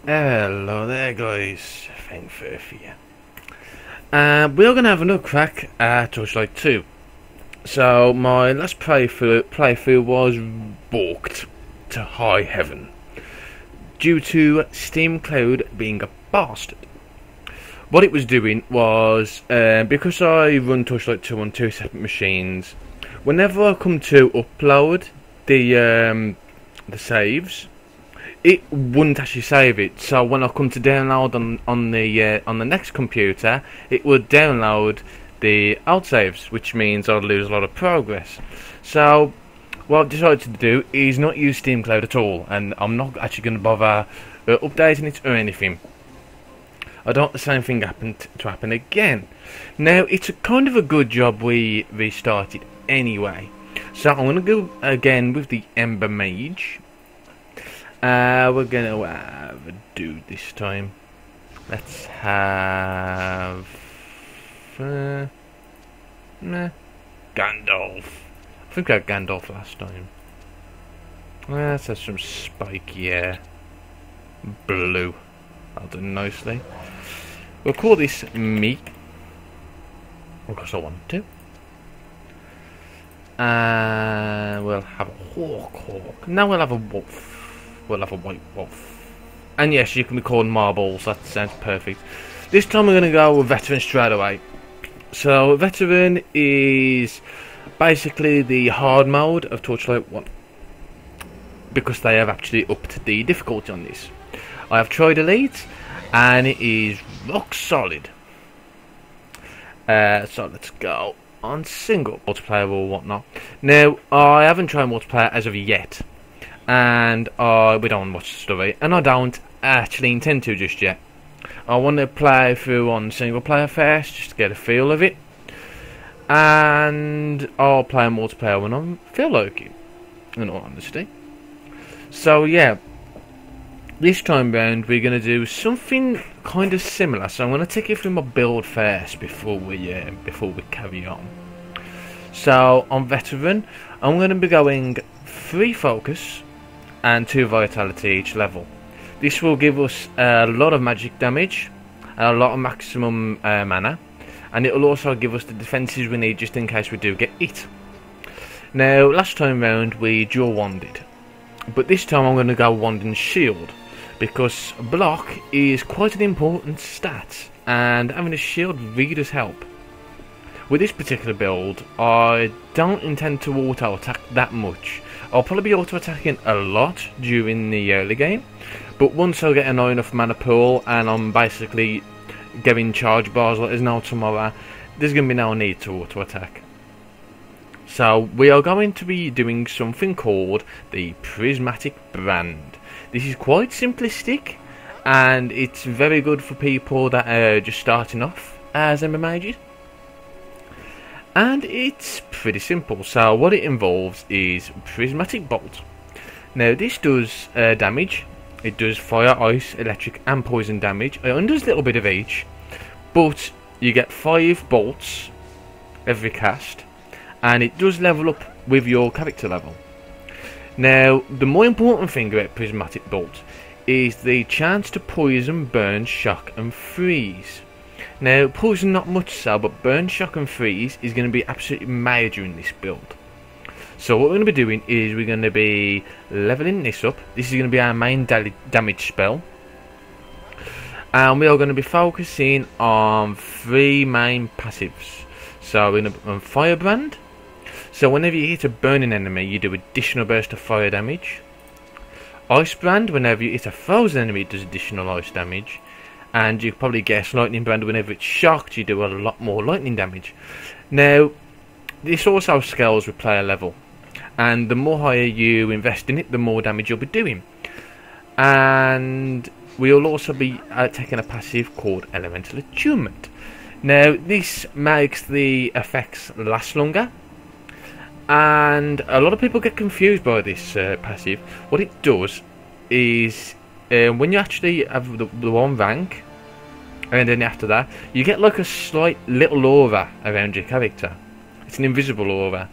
Hello there guys, thanks for here. We're going to have another crack at Torchlight 2. So my last playthrough was balked to high heaven due to Steam Cloud being a bastard. What it was doing was, because I run Torchlight 2 on two separate machines, whenever I come to upload the saves, it wouldn't actually save it. So when I come to download on the next computer, it would download the old saves, which means I'd lose a lot of progress. So what I've decided to do is not use Steam Cloud at all, and I'm not actually going to bother updating it or anything. I don't want the same thing to happen again. Now, it's a kind of a good job we restarted anyway. So I'm going to go again with the Embermage. We're going to have a dude this time. Let's have Gandalf. I think I had Gandalf last time. Let's have some spiky hair. Blue. That'll do nicely. We'll call this me, because I want to. We'll have a hawk. Now we'll have a wolf. We'll have a white wolf. And yes, you can be called marbles. That sounds perfect. This time we're going to go with veteran straight away. So veteran is basically the hard mode of Torchlight 1, because they have actually upped the difficulty on this. I have tried elite and it is rock solid. So let's go on single multiplayer or whatnot. Now I haven't tried multiplayer as of yet, and we don't watch the story, and I don't actually intend to just yet. I want to play through on single player first, just to get a feel of it, and I'll play multiplayer when I feel like it, in all honesty. So yeah, this time round we're going to do something kind of similar. So I'm going to take you through my build first before we carry on. So on veteran, I'm going to be going 3 focus and 2 vitality each level. This will give us a lot of magic damage and a lot of maximum mana, and it will also give us the defences we need just in case we do get hit. Now last time round we dual wanded, but this time I'm going to go wand and shield, because block is quite an important stat and having a shield really does help. With this particular build, I don't intend to auto attack that much. I'll probably be auto attacking a lot during the early game, but once I get a high enough mana pool and I'm basically getting charge bars like there's no tomorrow, there's going to be no need to auto attack. So we are going to be doing something called the Prismatic Brand. This is quite simplistic, and it's very good for people that are just starting off as Embermages. And it's pretty simple. So what it involves is Prismatic Bolt. Now this does damage. It does fire, ice, electric and poison damage. It does a little bit of each, but you get 5 bolts every cast, and it does level up with your character level. Now the more important thing about Prismatic Bolt is the chance to poison, burn, shock and freeze. Now poison not much so, but burn, shock and freeze is going to be absolutely major in this build. So what we're going to be doing is we're going to be leveling this up. This is going to be our main damage spell, and we are going to be focusing on 3 main passives. So we're going to on Firebrand. So whenever you hit a burning enemy, you do additional burst of fire damage. Ice Brand, whenever you hit a frozen enemy, it does additional ice damage. And you probably guess Lightning Brand, whenever it's shocked, you do a lot more lightning damage. Now, this also scales with player level, and the more higher you invest in it, the more damage you'll be doing. And we'll also be taking a passive called Elemental Attunement. Now, this makes the effects last longer, and a lot of people get confused by this passive. What it does is, when you actually have the 1 rank, and then after that, you get like a slight little aura around your character. It's an invisible aura,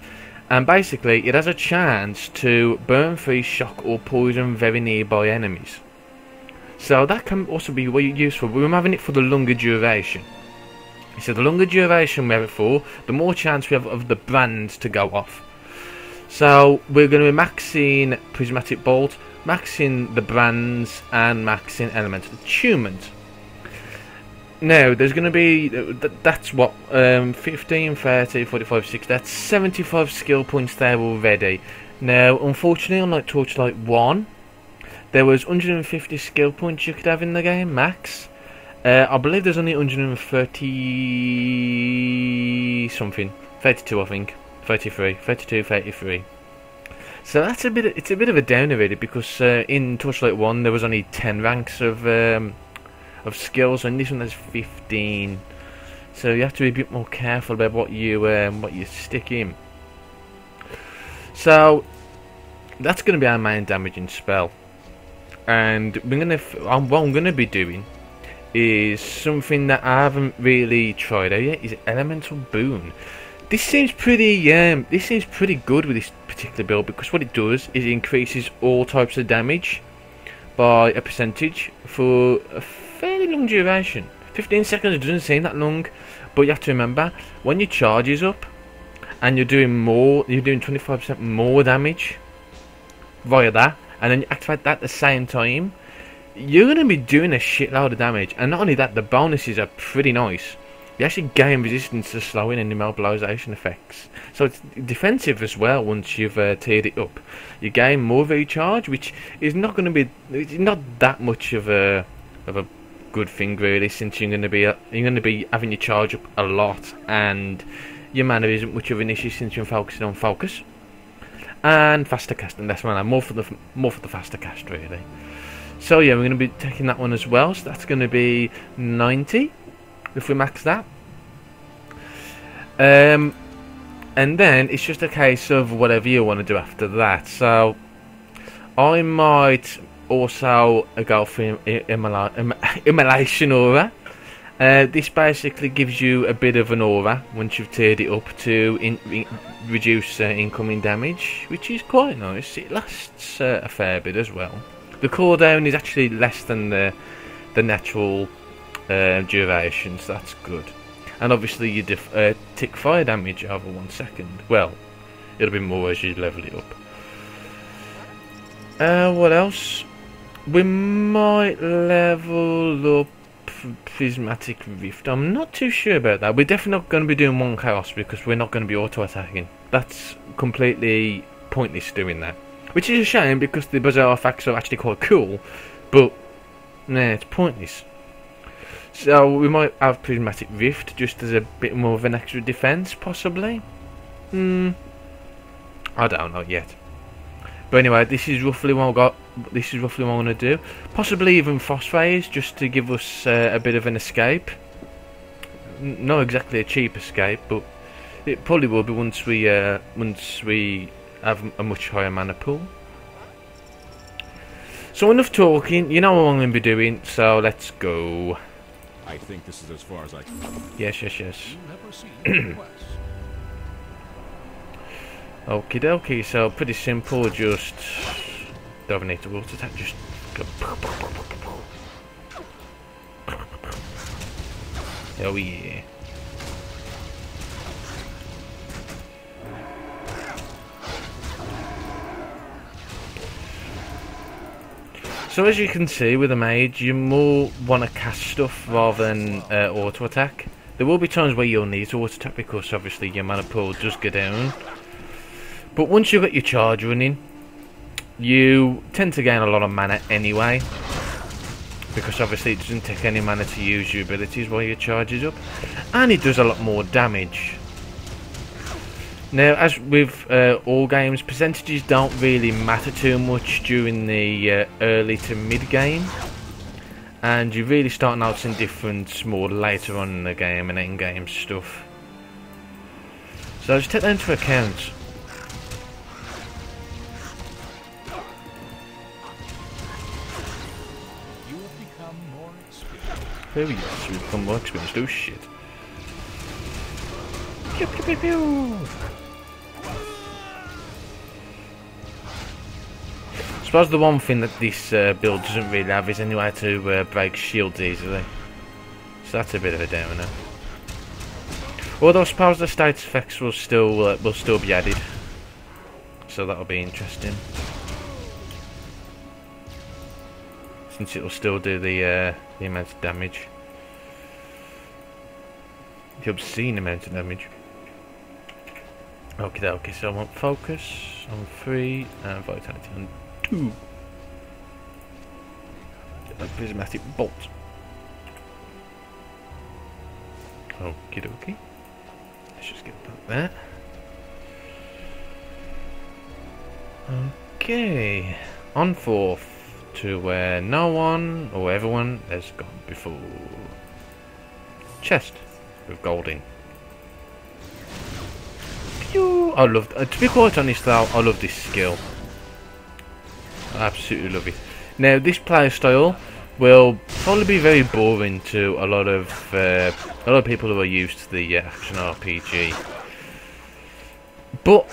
and basically it has a chance to burn, freeze, shock or poison very nearby enemies. So that can also be really useful. But we're having it for the longer duration. So the longer duration we have it for, the more chance we have of the brands to go off. So we're going to be maxing Prismatic Bolt, maxing the brands, and maxing Elemental Attunement. Now there's going to be, that's what, 15, 30, 45, 60, that's 75 skill points there already. Now unfortunately, unlike Torchlight 1, there was 150 skill points you could have in the game, max. I believe there's only 130 something, 32 I think, 33, 32, 33. So that's it's a bit of a downer really, because in Torchlight 1 there was only 10 ranks of skills, and this one has 15. So you have to be a bit more careful about what you stick in. So that's going to be our main damaging spell, and what I'm going to be doing is something that I haven't really tried out yet, is Elemental Boon. This seems pretty good with this particular build, because what it does is it increases all types of damage by a percentage for a fairly long duration. 15 seconds doesn't seem that long, but you have to remember, when your charge is up and you're doing 25% more damage via that, and then you activate that at the same time, you're going to be doing a shitload of damage. And not only that, the bonuses are pretty nice. You actually gain resistance to slowing and immobilization effects. So it's defensive as well once you've tiered it up. You gain more recharge, which is not going to be, it's not that much of a good thing really, since you're going to be having your charge up a lot, and your mana isn't much of an issue since you're focusing on focus. And faster cast and less mana, more for the faster cast really. So yeah, we're going to be taking that one as well. So that's going to be 90 if we max that. And then it's just a case of whatever you want to do after that. So I might also go for Immolation Aura. This basically gives you a bit of an aura once you've tiered it up to reduce incoming damage, which is quite nice. It lasts a fair bit as well. The cooldown is actually less than the natural duration, so that's good. And obviously you tick fire damage over 1 second. Well, it'll be more as you level it up. What else? We might level up Prismatic Rift. I'm not too sure about that. We're definitely not going to be doing 1 chaos, because we're not going to be auto-attacking. That's completely pointless doing that. Which is a shame, because the bizarre effects are actually quite cool, but nah, it's pointless. So we might have Prismatic Rift just as a bit more of an extra defense, possibly. I don't know yet. But anyway, this is roughly what I'm going to do. Possibly even Phosphase, just to give us a bit of an escape. Not exactly a cheap escape, but it probably will be once we have a much higher mana pool. So enough talking, you know what I'm going to be doing, so let's go. I think this is as far as I can. Yes. Okie dokie, so pretty simple, just don't need to auto attack, just go. Oh yeah. So as you can see with a mage, you more want to cast stuff rather than auto attack. There will be times where you'll need to auto attack, because obviously your mana pool does go down. But once you've got your charge running, you tend to gain a lot of mana anyway, because obviously it doesn't take any mana to use your abilities while your charge is up, and it does a lot more damage. Now, as with all games, percentages don't really matter too much during the early to mid game, and you really start noticing difference more later on in the game and end game stuff. So just take that into account. Oh yes, you become more experienced. Oh shit. Pew pew pew pew. suppose the one thing that this build doesn't really have is any way to break shields easily. So that's a bit of a downer. Although I suppose the status effects will still be added. So that'll be interesting. Since it will still do the amount of damage. The obscene amount of damage. Okay, so I want focus on 3 and vitality on 2. A prismatic bolt. Okie dokie. Let's just get that there. Okay. On 4th to where no one or everyone has gone before. Chest with gold in. I love, to be quite honest though, I love this skill. I absolutely love it. Now this play style will probably be very boring to a lot of people who are used to the action RPG. But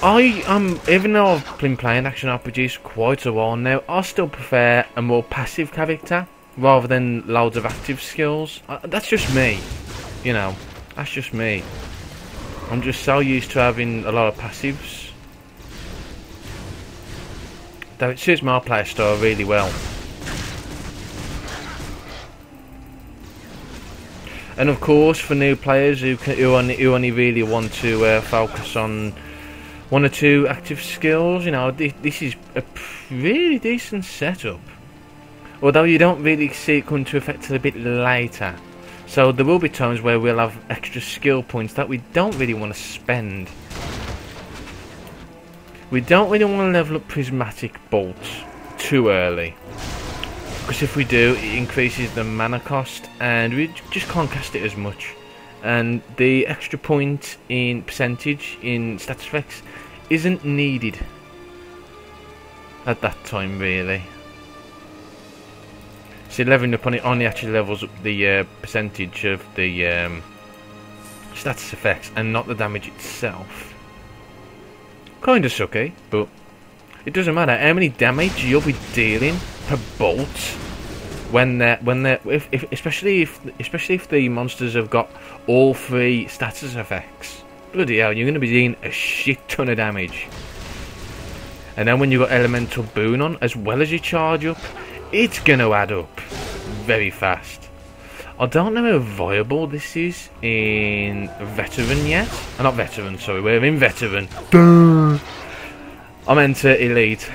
even though I've been playing action RPGs quite a while now, I still prefer a more passive character rather than loads of active skills. That's just me, you know. That's just me. I'm just so used to having a lot of passives that it suits my playstyle really well. And of course, for new players who only really want to focus on 1 or 2 active skills, you know, this is a really decent setup. Although you don't really see it come to effect till a bit later. So there will be times where we'll have extra skill points that we don't really want to spend. We don't really want to level up Prismatic Bolt too early. Because if we do, it increases the mana cost and we just can't cast it as much. And the extra point in percentage in stats effects isn't needed at that time really. See, leveling up on it only actually levels up the percentage of the status effects and not the damage itself. Kinda sucky, but it doesn't matter how many damage you'll be dealing per bolt especially if the monsters have got all 3 status effects. Bloody hell, you're gonna be dealing a shit ton of damage. And then when you've got elemental boon on as well as your charge up, it's gonna add up very fast. I don't know how viable this is in veteran yet. Not veteran, sorry, we're in veteran. Duh. I meant elite.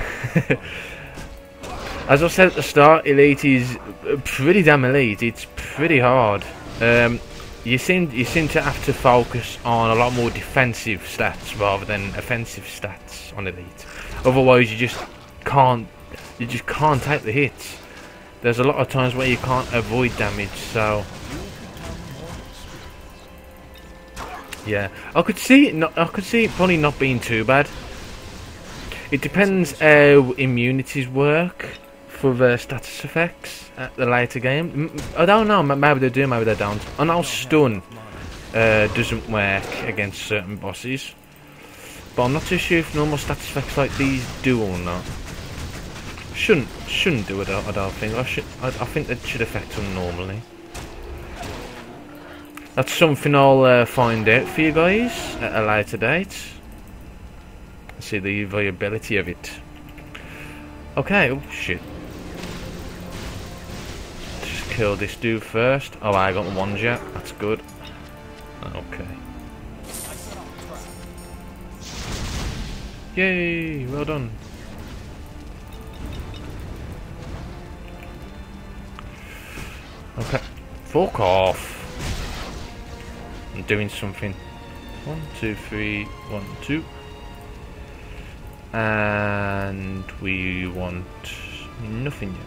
As I said at the start, elite is pretty damn elite. It's pretty hard. You seem to have to focus on a lot more defensive stats rather than offensive stats on elite. Otherwise, you just can't take the hits. There's a lot of times where you can't avoid damage, so yeah, I could see it probably not being too bad. It depends how immunities work for the status effects at the later game. I don't know, maybe they do, maybe they don't. I know stun doesn't work against certain bosses, but I'm not too sure if normal status effects like these do or not. Shouldn't do it. I don't think. I think that should affect them normally. That's something I'll find out for you guys at a later date. See the viability of it. Okay. Oh shit. Just kill this dude first. Oh, I got one jet. That's good. Okay. Yay! Well done. Okay, fuck off. I'm doing something. 1, 2, 3, 1, 2. And we want nothing yet.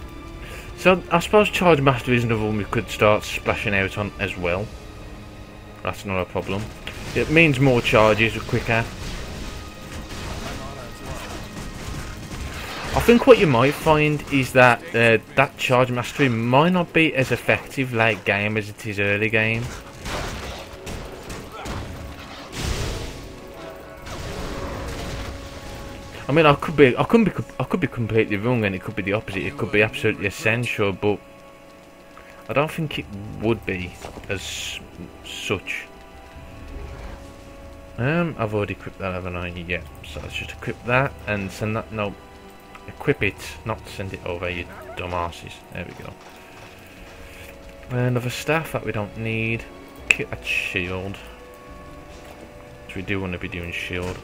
So I suppose Charge Master is another one we could start splashing out on as well. That's not a problem. It means more charges quicker. I think what you might find is that that charge mastery might not be as effective late game as it is early game. I mean, I could be completely wrong, and it could be the opposite. It could be absolutely essential, but I don't think it would be as such. I've already equipped that, haven't I? Yeah. So let's just equip that and send that. No, equip it, not send it over. You dumbasses. There we go. Another staff that we don't need. Keep that shield. So we do want to be doing shield.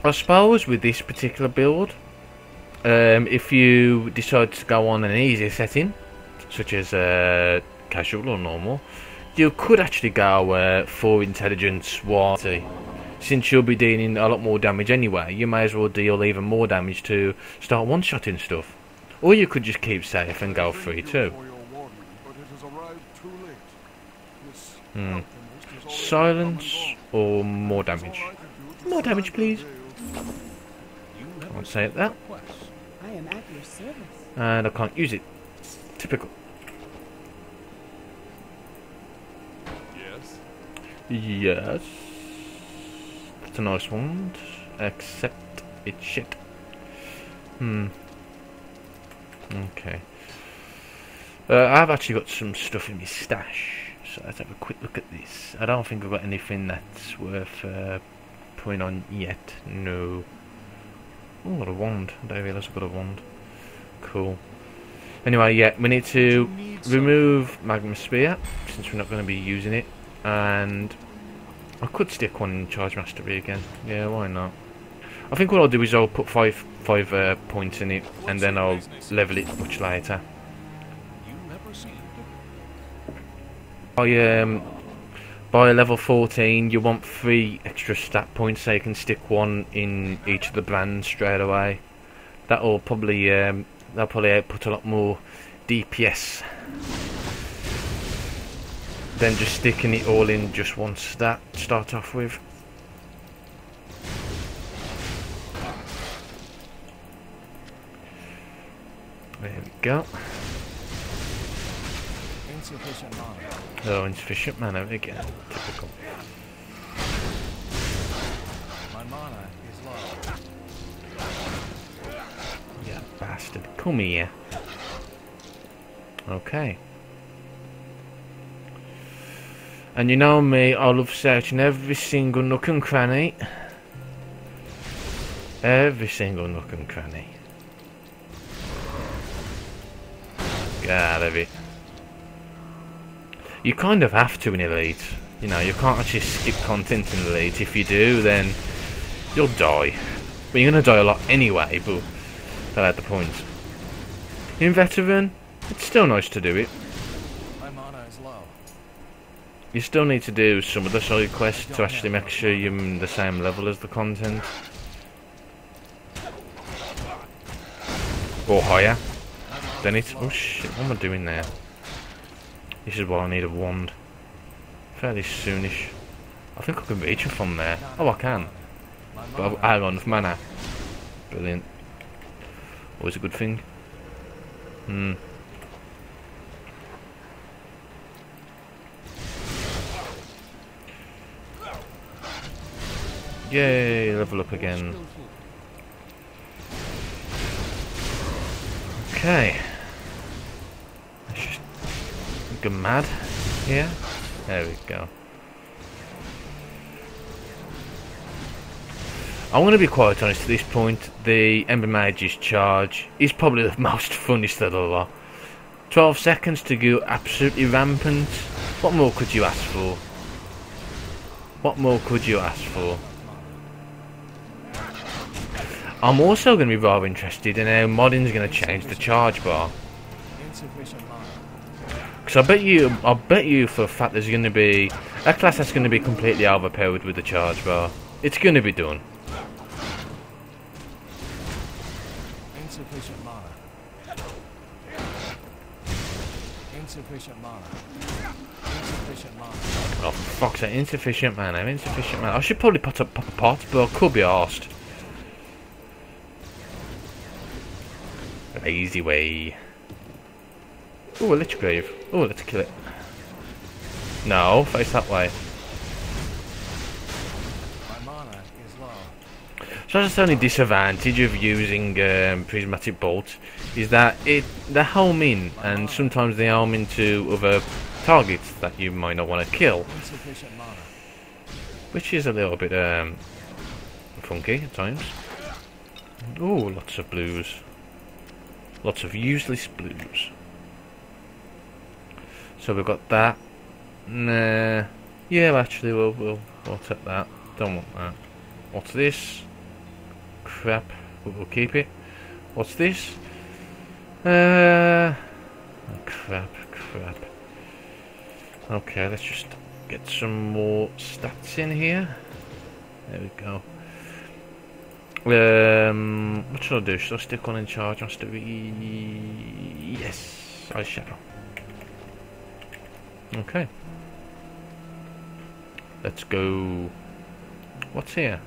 I suppose with this particular build, if you decide to go on an easier setting, such as casual or normal, you could actually go for intelligence 1. Since you'll be dealing a lot more damage anyway, you may as well deal even more damage to start one-shotting stuff. Or you could just keep safe and go free too. Silence or more damage? More damage, please. I won't say it that. I am at your service. And I can't use it. Typical. Yes. Yes. That's a nice one. Except it's shit. Okay. I've actually got some stuff in my stash. So let's have a quick look at this. I don't think I've got anything that's worth putting on yet. No. Oh, got a wand. I didn't realise I've got a wand. Cool. Anyway, yeah, we need to remove Magma Spear, since we're not going to be using it. And I could stick one in Charge Mastery again. Yeah, why not? I think what I'll do is I'll put five points in it, and then I'll level it much later. By level 14, you want 3 extra stat points, so you can stick one in each of the brands straight away. That'll probably output a lot more DPS than just sticking it all in just one stat to start off with. There we go. Insufficient mana. Oh, insufficient mana again. Typical. My mana is low. Yeah, bastard. Come here. Okay. And you know me, I love searching every single nook and cranny. Every single nook and cranny. Get out of it. You kind of have to in Elite. You know, you can't actually skip content in Elite. If you do, then you'll die. But you're going to die a lot anyway, but that's the point. In Veteran, it's still nice to do it. My mana is low. You still need to do some of the side quests to actually make sure you're in the same level as the content. Or higher. Then it's... Oh shit, what am I doing there? This is why I need a wand. Fairly soonish. I think I can reach it from there. Oh, I can. But I have enough mana. Brilliant. Always a good thing. Yay, level up again. Okay. Let's just go mad here. There we go. I'm going to be quite honest at this point. The Embermage's charge is probably the most funnest of the lot. 12 seconds to go absolutely rampant. What more could you ask for? What more could you ask for? I'm also going to be rather interested in how modding's going to change the charge bar. Because I bet you for a fact there's going to be a class that's going to be completely overpowered with the charge bar. It's going to be done. Insufficient mana. Insufficient mana. Insufficient mana. Oh, for fuck's sake, insufficient mana, insufficient mana. I should probably pop a pot, but I could be arsed. Lazy way. Ooh, a Lich Grave. Ooh, let's kill it. No, face that way. So that's the only disadvantage of using Prismatic Bolt, is that they home in, and sometimes they home into other targets that you might not want to kill, Insufficient mana. which is a little bit funky at times. Ooh, lots of blues. Lots of useless blues. So we've got that. Nah. Yeah, actually, we'll take that. Don't want that. What's this? Crap. We'll keep it. What's this? Crap. Okay, let's just get some more stats in here. There we go. What should I do? Should I stick one in charge? Yes, Ice Shadow. Okay. Let's go. What's here?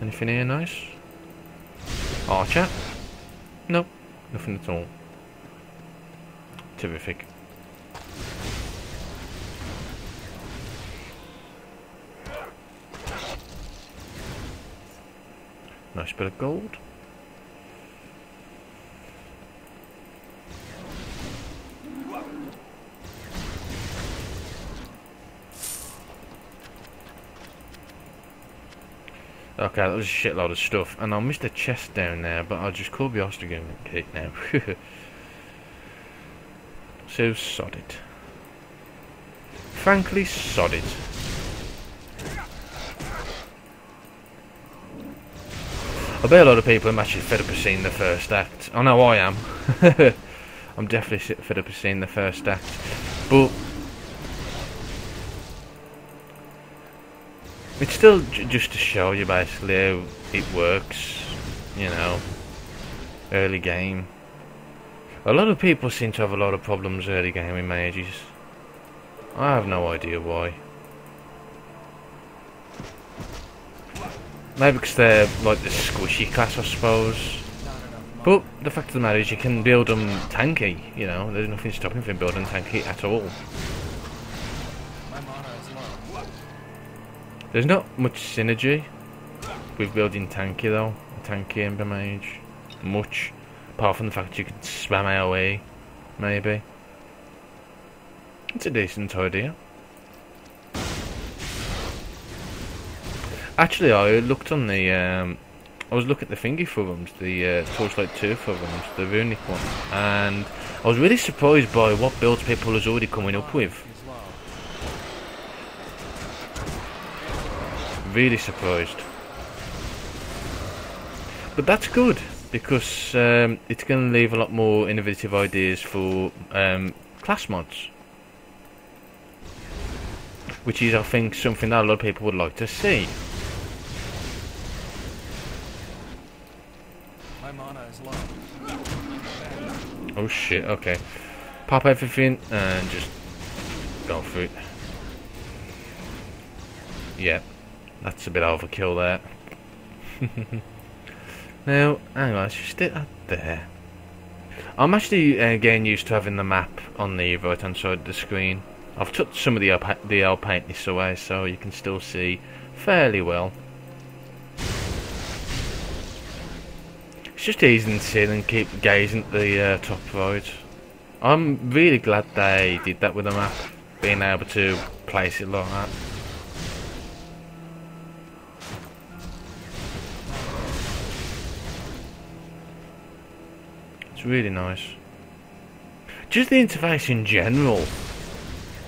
Anything here nice? Archer? Nope, nothing at all. Terrific. Nice bit of gold. Okay, that was a shitload of stuff, and I missed a chest down there, but I just could be asked to go and get it now. So sodded. Frankly, sodded. I bet a lot of people are actually fed up of seeing the first act. I know I am. I'm definitely fed up of seeing the first act. But it's still just to show you basically how it works, you know, early game. A lot of people seem to have a lot of problems early game in mages. I have no idea why. Maybe because they're like the squishy class, I suppose. But the fact of the matter is you can build them tanky, you know, there's nothing stopping from building tanky at all. My mana is low. There's not much synergy with building tanky though, tanky Embermage. Much. Apart from the fact you can spam AoE, maybe. It's a decent idea. Actually, I looked on the, I was looking at the thingy forums, the Torchlight 2 forums, the runic one, and I was really surprised by what builds people was already coming up with. Is low. Really surprised. But that's good, because it's going to leave a lot more innovative ideas for class mods. Which is, I think, something that a lot of people would like to see. My mana is low. Oh shit, okay. Pop everything and just go for it. Yeah, that's a bit overkill there. Now, hang on, let's just stick that there. I'm actually getting used to having the map on the right hand side of the screen. I've took some of the opaqueness away so you can still see fairly well. It's just easy to see and keep gazing at the top right. I'm really glad they did that with the map, being able to place it like that. It's really nice. Just the interface in general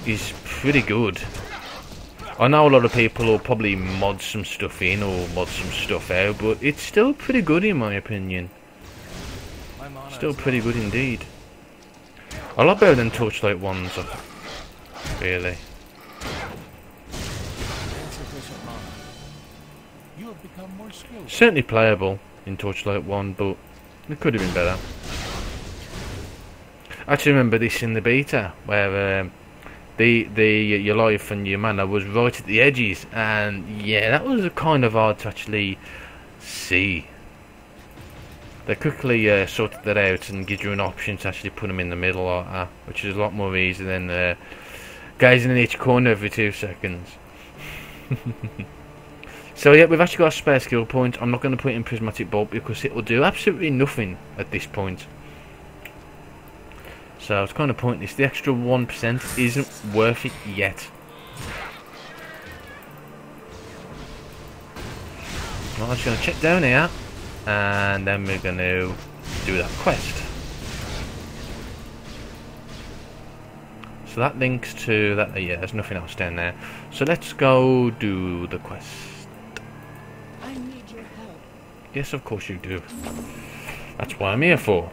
is pretty good. I know a lot of people will probably mod some stuff in or mod some stuff out, but it's still pretty good in my opinion. My mana Still is pretty good indeed. A lot better than Torchlight ones, really. insufficient mana. You have become more skilled. Certainly playable in Torchlight 1, but it could have been better. I actually remember this in the beta, where your life and your mana was right at the edges, and yeah, that was kind of hard to actually see. They quickly sorted that out and give you an option to actually put them in the middle like that, which is a lot more easy than gazing in each corner every 2 seconds. So yeah, we've actually got a spare skill point. I'm not going to put it in Prismatic Bolt because it will do absolutely nothing at this point. So it's kind of pointless. The extra 1% isn't worth it yet. Well, I'm just going to check down here, and then we're going to do that quest. So that links to that. Yeah, there's nothing else down there. So let's go do the quest. I need your help. Yes, of course you do. That's what I'm here for.